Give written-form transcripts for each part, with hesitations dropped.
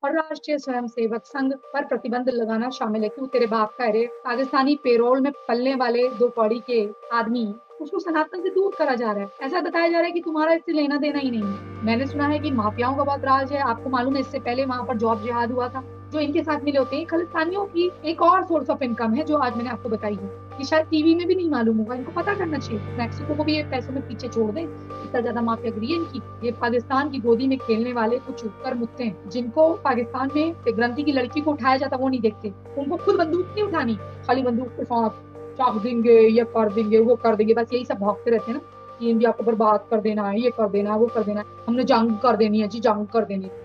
और राष्ट्रीय स्वयंसेवक संघ पर प्रतिबंध लगाना शामिल है। क्यों तेरे बाप का है रे? पाकिस्तानी पेरोल में पलने वाले 2 कौड़ी के आदमी, उसको सनातन से दूर करा जा रहा है। ऐसा बताया जा रहा है कि तुम्हारा इससे लेना देना ही नहीं है। मैंने सुना है कि माफियाओं का बहुत राज है। आपको मालूम है इससे पहले वहां पर जॉब जिहाद हुआ था। जो इनके साथ मिले होते हैं खालिस्तानियों की एक और सोर्स ऑफ इनकम है, जो आज मैंने आपको बताई है। ये शायद टीवी में भी नहीं मालूम होगा, इनको पता करना चाहिए। मैक्सिको को भी ये पैसों में पीछे छोड़ दें, इतना ज्यादा माफियागिरी है इनकी। ये पाकिस्तान की गोदी में खेलने वाले कुछ उपकर मुत्ते हैं, जिनको पाकिस्तान में एक ग्रंथी की लड़की को उठाया जाता वो नहीं देखते। उनको खुद बंदूक नहीं उठानी, खाली बंदूक के साथ चाक देंगे, ये कर देंगे, वो कर देंगे, बस यही सब भौंकते रहते हैं ना कि इंडिया को बर्बाद कर देना है, ये कर देना है, वो कर देना है, हमने जंग कर देनी है जी, जंग कर देनी है।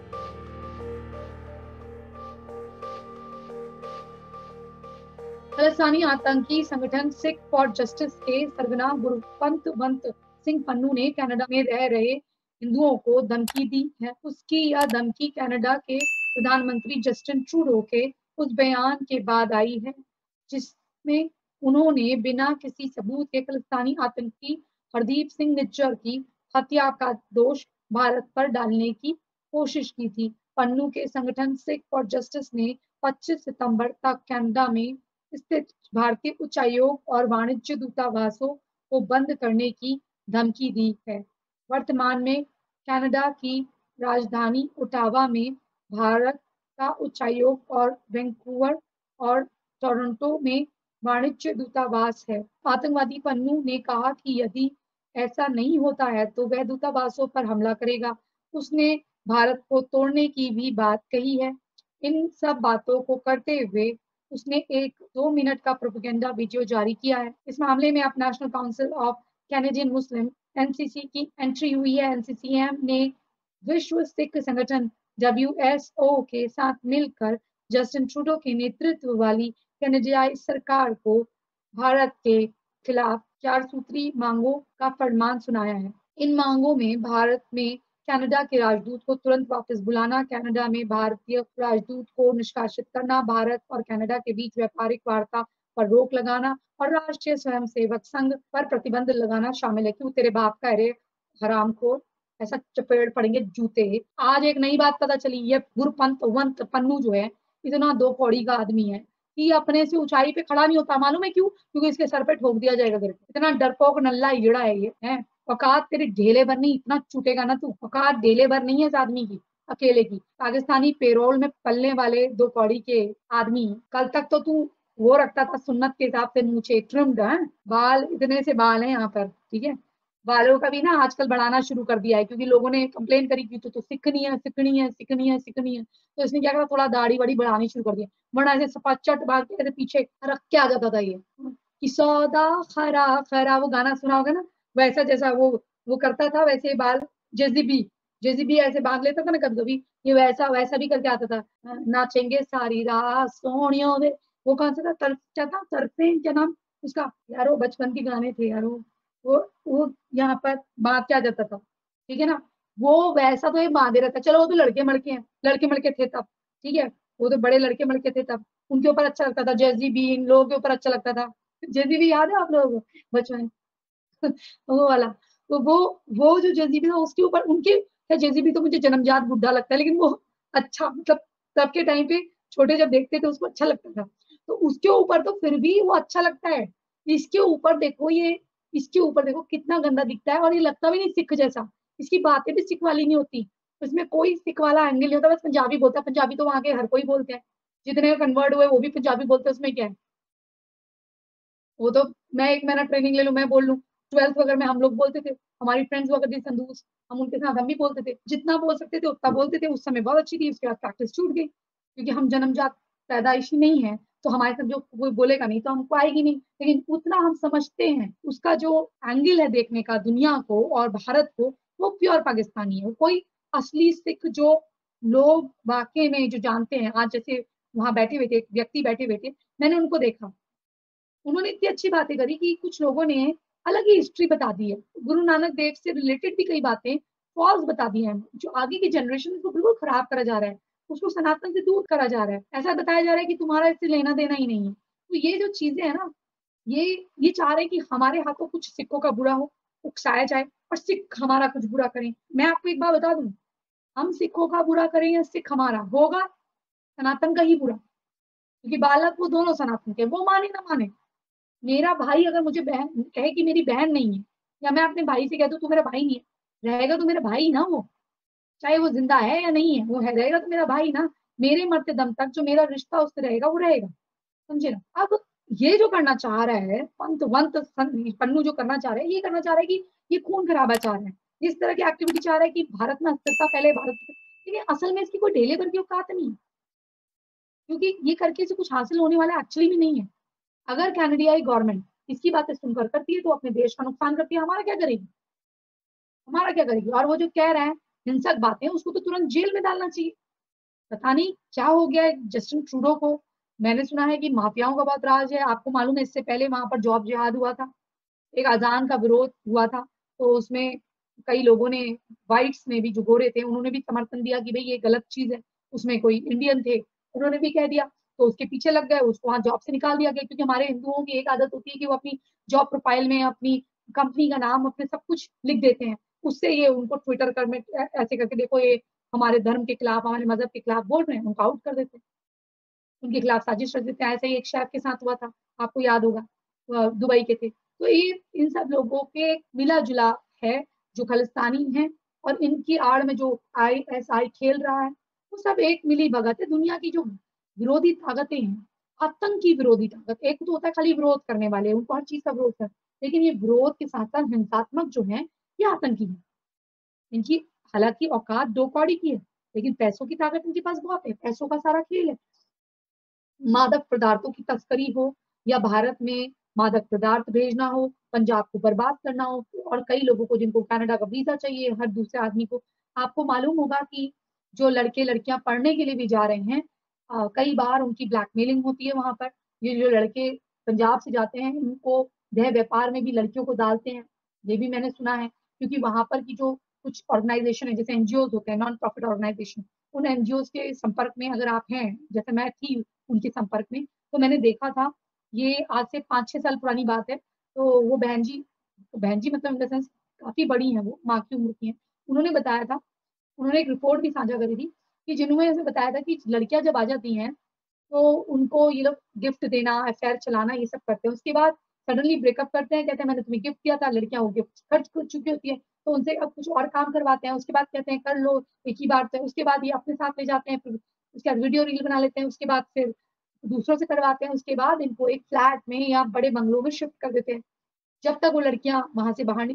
खालिस्तानी आतंकी संगठन सिख फॉर जस्टिस के सरगना गुरपंत सिंह पन्नू ने कनाडा में रह रहे हिंदुओं को धमकी दी है। उसकी यह धमकी कनाडा के प्रधानमंत्री जस्टिन ट्रूडो के उस बयान के बाद आई है, जिसमें उन्होंने बिना किसी सबूत के खालिस्तानी आतंकी हरदीप सिंह निज्जर की हत्या का दोष भारत पर डालने की कोशिश की थी। पन्नू के संगठन सिख फॉर जस्टिस ने 25 सितंबर तक कनाडा में स्थित भारतीय उच्चायोग और वाणिज्य दूतावासों को बंद करने की धमकी दी है। वर्तमान में कनाडा की राजधानी ओटावा में भारत का उच्चायोग और वैंकूवर और टोरंटो में वाणिज्य दूतावास है। आतंकवादी पन्नू ने कहा कि यदि ऐसा नहीं होता है तो वह दूतावासों पर हमला करेगा। उसने भारत को तोड़ने की भी बात कही है। इन सब बातों को करते हुए उसने एक 2 मिनट का प्रोपेगेंडा वीडियो जारी किया है। इस मामले में अब national council of Canadian Muslim NCC की एंट्री हुई है। एनसीसीएम ने विश्व सिख संगठन डब्ल्यूएसओ के साथ मिलकर जस्टिन ट्रूडो के नेतृत्व वाली कनाडाई सरकार को भारत के खिलाफ 4 सूत्री मांगों का फरमान सुनाया है। इन मांगों में भारत में कनाडा के राजदूत को तुरंत वापस बुलाना, कनाडा में भारतीय राजदूत को निष्कासित करना, भारत और कनाडा के बीच व्यापारिक वार्ता पर रोक लगाना और राष्ट्रीय स्वयंसेवक संघ पर प्रतिबंध लगाना शामिल है। क्यों तेरे बाप का है रे हरामखोर? ऐसा चपेड़ पड़ेंगे जूते। आज एक नई बात पता चली, ये गुरपंत वंत पन्नू जो है, इतना 2 कौड़ी का आदमी है कि अपने से ऊंचाई पे खड़ा नहीं होता। मालूम है क्यों? क्योंकि इसके सर पे ठोक दिया जाएगा गिर के। इतना डरपोक नल्ला ईड़ा है ये है। औकात तेरी ढेले भर नहीं, इतना चूटेगा ना तू। औकात ढेले भर नहीं है इस आदमी की अकेले की। पाकिस्तानी पेरोल में पलने वाले 2 कौड़ी के आदमी, कल तक तो तू वो रखता था सुन्नत के हिसाब से मूछे ट्रिम्ड है, बाल इतने से बाल हैं यहाँ पर, ठीक है। बालों का भी ना आजकल बढ़ाना शुरू कर दिया है, क्योंकि लोगों ने कंप्लेन करी कि तो सिकनी है, सिकनी है, सिकनी है, सिकनी है, तो इसने क्या करा, थोड़ा दाढ़ी वाड़ी बढ़ानी शुरू कर दिया। वरना ऐसे सपाचट भाग के ऐसे पीछे रख के आ जाता था ये कि सौदा खरा खरा, वो गाना सुना होगा ना, वैसा जैसा वो करता था वैसे बाल। जेसीबी जेसीबी ऐसे बांध लेता था ना कभी कभी, ये वैसा वैसा भी करके आता था। नाचेंगे सारी रात सोनियो वे, वो कौन सा था, क्या था, तरसेम क्या नाम उसका यार, वो बचपन के गाने थे यार। वो यहाँ पर बात क्या जाता था, ठीक है ना। वो वैसा तो ये बांधे रहता, चलो वो तो लड़के मड़के हैं, लड़के मड़के थे तब, ठीक है। वो तो बड़े लड़के मड़के थे तब, उनके ऊपर अच्छा लगता था। जैजी भी इन लोगों के ऊपर अच्छा लगता था। जैजी भी याद है आप लोगों को बचपन? वो वाला, तो वो जो जेसीबी था उसके ऊपर उनके, जेसीबी तो मुझे जन्मजात बुढ़ा लगता है, लेकिन वो अच्छा मतलब तब के टाइम पे छोटे जब देखते थे उसको अच्छा लगता था। तो उसके ऊपर तो फिर भी वो अच्छा लगता है। इसके ऊपर देखो ये, इसके ऊपर देखो कितना गंदा दिखता है, और ये लगता भी नहीं सिख जैसा। इसकी बातें भी सिख वाली नहीं होती, इसमें कोई सिख वाला एंगल नहीं होता, बस पंजाबी बोलता है। पंजाबी तो वहां के हर कोई बोलते हैं, जितने कन्वर्ट हुए वो भी पंजाबी बोलते हैं, उसमें क्या है। वो तो मैं 1 महीना ट्रेनिंग ले लूं, मैं बोल लूं। 12th वगैरह में हम लोग बोलते थे, हमारी फ्रेंड्स वगैरह थी संदूस, हम उनके साथ हम भी बोलते थे, जितना बोल सकते थे उतना बोलते थे। उस समय बहुत अच्छी थी, उसके बाद प्रैक्टिस छूट गई, क्योंकि हम जन्मजात पैदाइशी नहीं है, तो हमारे साथ जो कोई बोलेगा नहीं तो हमको आएगी नहीं। लेकिन उतना हम समझते हैं, उसका जो एंगल है देखने का दुनिया को और भारत को, वो प्योर पाकिस्तानी है। वो कोई असली सिख जो लोग वाकई में जो जानते हैं, आज जैसे वहां बैठे हुए थे एक व्यक्ति बैठे हुए थे, मैंने उनको देखा, उन्होंने इतनी अच्छी बातें करी कि कुछ लोगों ने अलग ही हिस्ट्री बता दी है। गुरु नानक देव से रिलेटेड भी कई बातें फॉल्स बता दी हैं, जो आगे की जनरेशन को बिल्कुल खराब करा जा रहा है, उसको सनातन से दूर करा जा रहा है। ऐसा बताया जा रहा है कि तुम्हारा इससे लेना देना ही नहीं है। तो ये जो चीजें है ना, ये ये चाह रहे हैं कि हमारे हाथों कुछ सिखों का बुरा हो, उकसाया जाए, और सिख हमारा कुछ बुरा करें। मैं आपको एक बात बता दूं, हम सिखों का बुरा करें या सिख हमारा, होगा सनातन का ही बुरा, क्योंकि बालक वो दोनों सनातन के, वो माने ना माने। मेरा भाई अगर मुझे बहन कहे कि मेरी बहन नहीं है, या मैं अपने भाई से कह दूं तू मेरा भाई नहीं है, रहेगा तो मेरा भाई ना वो, चाहे वो जिंदा है या नहीं है, वो है रहेगा तो मेरा भाई ना। मेरे मरते दम तक जो मेरा रिश्ता उससे रहेगा वो रहेगा, समझे ना। अब ये जो करना चाह रहा है पंत वंत पन्नू, जो करना चाह रहा है, ये करना चाह रहा है कि ये खून खराबा चाह रहा है, इस तरह की एक्टिविटी चाह रहा है कि भारत में अस्थिरता पहले भारत की। लेकिन असल में इसकी कोई ढेले भर की औकात नहीं है, क्योंकि ये करके इसे कुछ हासिल होने वाला एक्चुअली भी नहीं है। अगर कैनेडियाई गवर्नमेंट इसकी बातें सुनकर करती है तो अपने देश का नुकसान करती है, हमारा क्या करेगी, हमारा क्या करेगी। और वो जो कह रहे हैं हिंसक बातें, उसको तो तुरंत जेल में डालना चाहिए। पता नहीं क्या हो गया है जस्टिन ट्रूडो को। मैंने सुना है कि माफियाओं का बहुत राज है, आपको मालूम है इससे पहले वहां पर जॉब जिहाद हुआ था, एक अजान का विरोध हुआ था, तो उसमें कई लोगों ने, व्हाइट्स ने भी, जो गोरे थे उन्होंने भी समर्थन दिया कि भाई ये गलत चीज है। उसमें कोई इंडियन थे, उन्होंने भी कह दिया, तो उसके पीछे लग गए, उसको वहां जॉब से निकाल दिया गया। क्योंकि हमारे हिंदुओं की एक आदत होती है कि वो अपनी जॉब प्रोफाइल में अपनी कंपनी का नाम, अपने सब कुछ लिख देते हैं, उससे ये उनको ट्विटर कर में ऐसे करके देखो ये हमारे धर्म के खिलाफ, हमारे मजहब के खिलाफ बोल रहे हैं, उनको आउट कर देते हैं, उनके खिलाफ साजिश रच देते हैं। ऐसे ही एक शेफ के साथ हुआ था, आपको याद होगा, दुबई के थे। तो ये इन सब लोगों के मिला जुला है, जो खालिस्तानी हैं, और इनकी आड़ में जो ISI खेल रहा है, वो सब एक मिली भगत है। दुनिया की जो विरोधी ताकतें हैं, आतंकी विरोधी ताकत, एक तो होता है खाली विरोध करने वाले, उनको हर चीज का विरोध कर, लेकिन ये विरोध के साथ साथ हिंसात्मक जो है, ये आतंकी है। इनकी हालांकि औकात दो कौड़ी की है, लेकिन पैसों की ताकत इनके पास बहुत है, पैसों का सारा खेल है। मादक पदार्थों की तस्करी हो, या भारत में मादक पदार्थ भेजना हो, पंजाब को बर्बाद करना हो, और कई लोगों को जिनको कनाडा का वीजा चाहिए, हर दूसरे आदमी को। आपको मालूम होगा कि जो लड़के लड़कियां पढ़ने के लिए भी जा रहे हैं, कई बार उनकी ब्लैकमेलिंग होती है वहां पर। ये जो लड़के पंजाब से जाते हैं, उनको देह व्यापार में भी लड़कियों को डालते हैं, ये भी मैंने सुना है। क्योंकि वहां पर की जो कुछ ऑर्गेनाइजेशन है, जैसे एनजीओ होते हैं, नॉन प्रॉफिट ऑर्गेनाइजेशन, उन एनजीओ के संपर्क में अगर आप हैं, जैसे मैं थी उनके संपर्क में, तो मैंने देखा था, ये आज से 5-6 साल पुरानी बात है। तो वो बहन जी मतलब इन द सेंस काफी बड़ी हैं, वो माँ की उम्र की हैं। उन्होंने बताया था, उन्होंने एक रिपोर्ट भी साझा करी थी, कि जिन्होंने ऐसे बताया था कि लड़कियां जब आ जाती हैं, तो उनको ये लोग गिफ्ट देना, अफेयर चलाना, ये सब करते हैं। उसके बाद सडनली ब्रेकअप करते हैं, कहते हैं मैंने तुम्हें गिफ्ट दिया था, लड़कियां वो गिफ्ट खर्च कर चुकी होती है, तो उनसे अब कुछ और काम करवाते हैं। उसके बाद कहते हैं कर लो एक ही बार, से उसके बाद ये अपने साथ ले जाते हैं, फिर उसके बाद वीडियो रील बना लेते हैं, उसके बाद फिर दूसरों से करवाते हैं, उसके बाद इनको एक फ्लैट में या बड़े बंगलों में शिफ्ट कर देते हैं। जब तक वो लड़कियां वहां से बाहर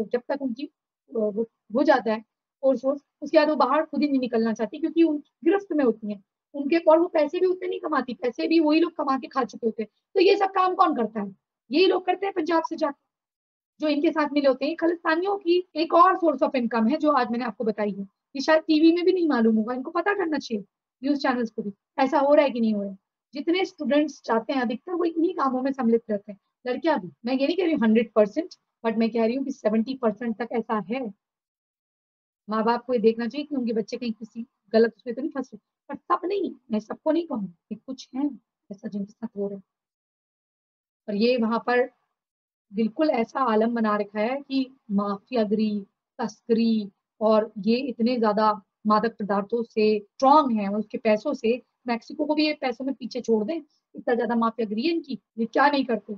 जब तक उनकी वो हो जाता है कोर्स वोर्स, उसके बाद वो बाहर खुद ही नहीं निकलना चाहती, क्योंकि उन गिरफ्त में होती हैं उनके, और वो पैसे भी उतने नहीं कमाती, पैसे भी वही लोग कमा के खा चुके होते हैं। तो ये सब काम कौन करता है, यही लोग करते हैं पंजाब से जाकर, जो इनके साथ मिले होते हैं। ये खालिस्तानियों की एक और सोर्स ऑफ इनकम है, जो आज मैंने आपको बताई है। ये शायद टीवी में भी नहीं मालूम होगा, इनको पता करना चाहिए, न्यूज चैनल्स को भी, ऐसा हो रहा है कि नहीं हो रहा है। जितने स्टूडेंट्स जाते हैं अधिकतर वो इन्हीं कामों में सम्मिलित रहते हैं, लड़कियां भी। मैं ये नहीं कह रही हूँ 100%, बट मैं कह रही हूँ कि 70% तक ऐसा है। माँ बाप को ये देखना चाहिए कि उनके बच्चे कहीं किसी गलत उसमें तो नहीं फंसे। पर सब नहीं, मैं सबको नहीं कहूँ कि कुछ है ऐसा जिनके साथ हो रहा है। और ये वहां पर बिल्कुल ऐसा आलम बना रखा है कि माफियागिरी, तस्करी, और ये इतने ज्यादा मादक पदार्थों से स्ट्रांग है, और उसके पैसों से मैक्सिको को भी ये पैसों में पीछे छोड़ दें, इतना ज्यादा माफियागिरी है इनकी। ये क्या नहीं करते,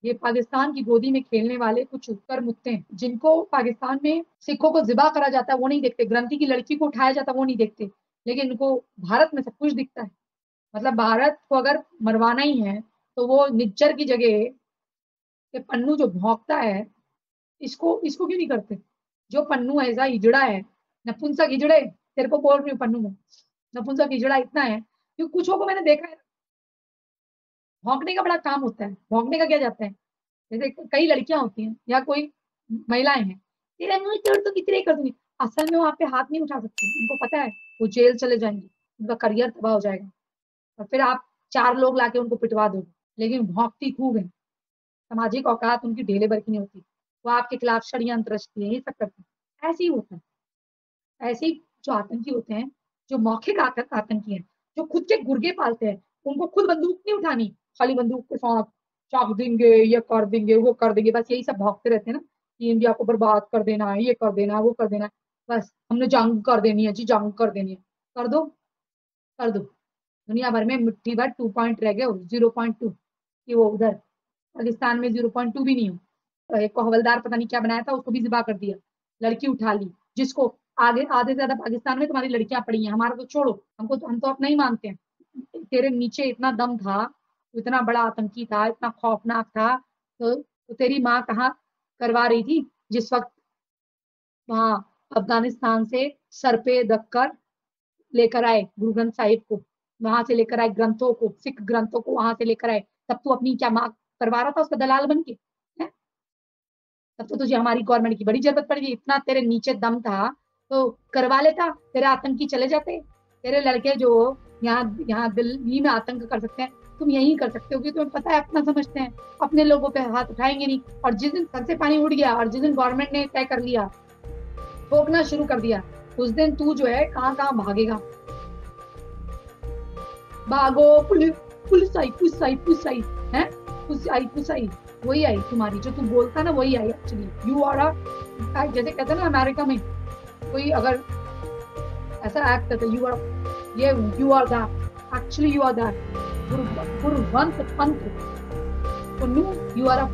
ये पाकिस्तान की गोदी में खेलने वाले कुछ उत्तर मुत्ते हैं, जिनको पाकिस्तान में सिखों को जिबा करा जाता है वो नहीं देखते, ग्रंथी की लड़की को उठाया जाता है वो नहीं देखते, लेकिन इनको भारत में सब कुछ दिखता है। मतलब भारत को अगर मरवाना ही है, तो वो निज्जर की जगह ये पन्नू जो भौंकता है, इसको इसको क्यों नहीं करते। जो पन्नू ऐसा हिजड़ा है, नपुंसक हिजड़े, तेरे को बोल रही हूँ पन्नू में, नपुंसक हिजड़ा इतना है कि कुछों को मैंने देखा है, भौंकने का बड़ा काम होता है। भौंकने का क्या जाता है, जैसे कई लड़कियां होती हैं या कोई महिलाएं हैं, तेरा मुंह तोड़ दूंगी, तेरे कर दूंगी, असल में वहां पे हाथ नहीं उठा सकती, उनको पता है वो जेल चले जाएंगे, उनका करियर तबाह हो जाएगा, और फिर आप 4 लोग लाके उनको पिटवा दोगे। लेकिन भौंकती खूब है, सामाजिक औकात उनकी ढेले भर की नहीं होती, वो आपके खिलाफ षड्यंत्र रचती है, ये सब करते हैं। ऐसे ही होता है, ऐसे ही जो आतंकी होते हैं, जो मौखिक आतंकी हैं, जो खुद के गुर्गे पालते हैं, उनको खुद बंदूक नहीं उठानी, खाली बंदूक के साथ चाक देंगे, ये कर देंगे, वो कर देंगे, बस यही सब भौंकते रहते हैं ना, कि इंडिया को बर्बाद कर देना है, ये कर देना, वो कर देना। बस हमने जंग कर देनी है जी, जंग कर देनी है। कर दो, कर दो। दुनिया भर में मुट्ठी भर 2 पॉइंट रह गए, 0.2 कि वो उधर पाकिस्तान में 0.2 भी नहीं हो। तो एक को हवलदार पता नहीं क्या बनाया था, उसको भी जिबा कर दिया, लड़की उठा ली। जिसको आगे आधे से ज्यादा पाकिस्तान में तुम्हारी लड़कियां पड़ी हैं, हमारा तो छोड़ो, हमको तो हम तो अपना ही मानते हैं। तेरे नीचे इतना दम था, इतना बड़ा आतंकी था, इतना खौफनाक था, तो तेरी माँ कहाँ करवा रही थी जिस वक्त वहां अफगानिस्तान से सर पे रखकर लेकर आए गुरु ग्रंथ साहिब को, वहां से लेकर आए ग्रंथों को, सिख ग्रंथों को वहां से लेकर आए, तब तू अपनी क्या माँ करवा रहा था उसका दलाल बन के? है? तब तो तुझे हमारी गवर्नमेंट की बड़ी जरूरत पड़ेगी, इतना तेरे नीचे दम था तो करवा लेता, तेरे आतंकी चले जाते। तेरे लड़के जो यहाँ यहाँ दिल्ली में आतंक कर सकते हैं, तुम यही कर सकते हो, क्योंकि तुम्हें पता है अपना समझते हैं, अपने लोगों पे हाथ उठाएंगे नहीं। और जिस दिन सर से पानी उड़ गया और जिस दिन गवर्नमेंट ने तय कर लिया, ठोकना शुरू कर दिया, उस दिन तू जो है कहाँ कहाँ भागेगा। भागो, पुलिस, पुलिस आई है, पुलिस आई, वही आई तुम्हारी, जो तू बोलता ना वही I actually. You are a, जैसे कहते हैं ना अमेरिका में, कोई अगर ऐसा एक्ट करता, यू आर, ये you are that, actually you are that. Guru Gurwant Pant Punnu, you are a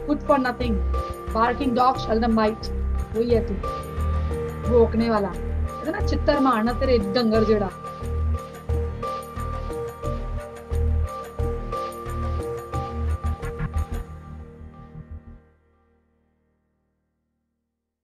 good for nothing, barking dog seldom bite, वही है तू, भौंकने वाला, कहते ना चित्तर मारना तेरे डंगर जेड़ा।